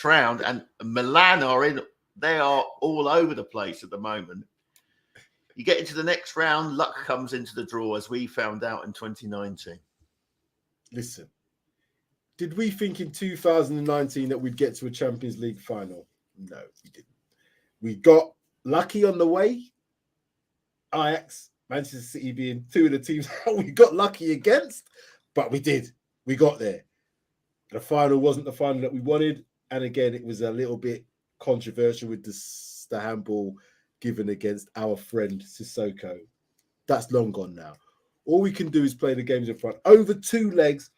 round, and Milan are in, they are all over the place at the moment. You get into the next round, luck comes into the draw, as we found out in 2019. Listen, did we think in 2019 that we'd get to a Champions League final? No, we didn't. We got lucky on the way. Ajax, Manchester City being two of the teams we got lucky against, but we did. We got there. The final wasn't the final that we wanted. And again, it was a little bit controversial with the handball given against our friend Sissoko. That's long gone now. All we can do is play the games in front. Over 2 legs,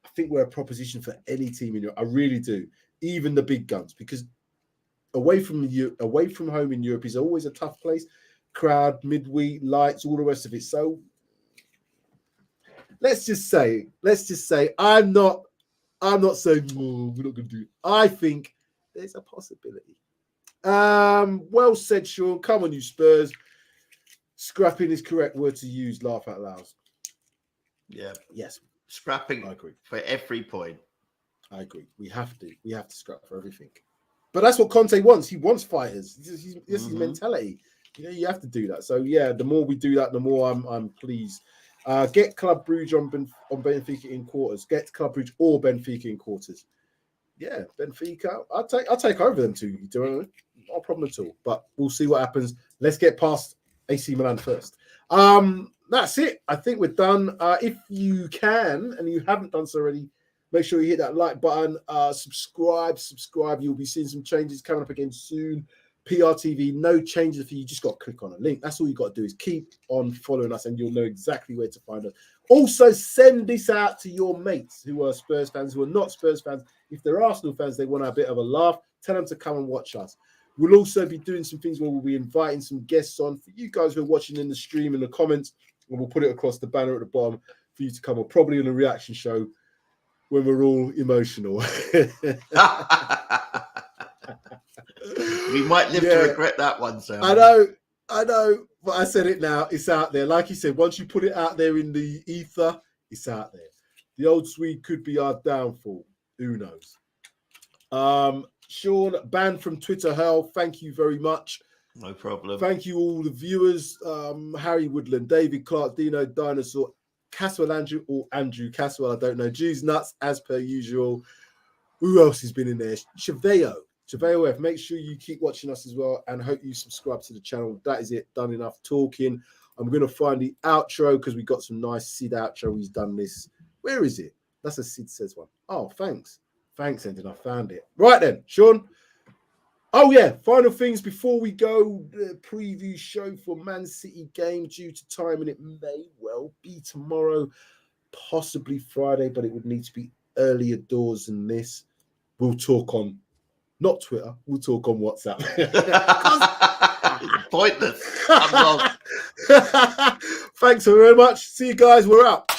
I think we're a proposition for any team in Europe. I really do. Even the big guns, because away from home in Europe is always a tough place. Crowd, midweek, lights, all the rest of it. So let's just say, I'm not saying, oh, we're not going to do it. I think there's a possibility. Well said, Sean. Come on, you Spurs. Scrapping is correct word to use. Laugh out loud. Yeah. Yes. Scrapping. I agree. For every point. I agree. We have to scrap for everything. But that's what Conte wants. He wants fighters. This is his mentality. You know, you have to do that. So yeah, the more we do that, the more I'm pleased. Get Club Brugge on Benfica in quarters. Get Club Brugge or Benfica in quarters. Yeah, Benfica. I'll take over them too. No problem at all. But we'll see what happens. Let's get past AC Milan first. That's it. I think we're done. If you can and you haven't done so already, make sure you hit that like button. Subscribe. You'll be seeing some changes coming up again soon. PRTv, no changes for you. Just got to click on a link. That's all you got to do is keep on following us and you'll know exactly where to find us. Also, send this out to your mates who are Spurs fans, who are not Spurs fans. If they're Arsenal fans, they want a bit of a laugh. Tell them to come and watch us. We'll also be doing some things where we'll be inviting some guests on for you guys who are watching in the stream in the comments, and we'll put it across the banner at the bottom for you to come on, probably on a reaction show when we're all emotional. We might live to regret that one, Sam. I know, but I said it now. It's out there. Like you said, once you put it out there in the ether, it's out there. The old Swede could be our downfall. Who knows? Sean, banned from Twitter hell. Thank you very much. No problem. Thank you all the viewers. Harry Woodland, David Clark, Dino Dinosaur, Caswell Andrew, or Andrew Caswell, I don't know. Jews Nuts, as per usual. Who else has been in there? Chaveo F. Make sure you keep watching us as well and hope you subscribe to the channel. That is it. Done enough talking. I'm going to find the outro because we got some nice Sid outro. He's done this. Where is it? That's a Sid Says one. Oh, thanks. Thanks, Endon. I found it. Right then, Sean. Oh, yeah. Final things before we go. The preview show for Man City game due to time, and it may well be tomorrow, possibly Friday, but it would need to be earlier doors than this. We'll talk on, not Twitter, we'll talk on WhatsApp. It's pointless. I'm lost. Thanks very much. See you guys. We're out.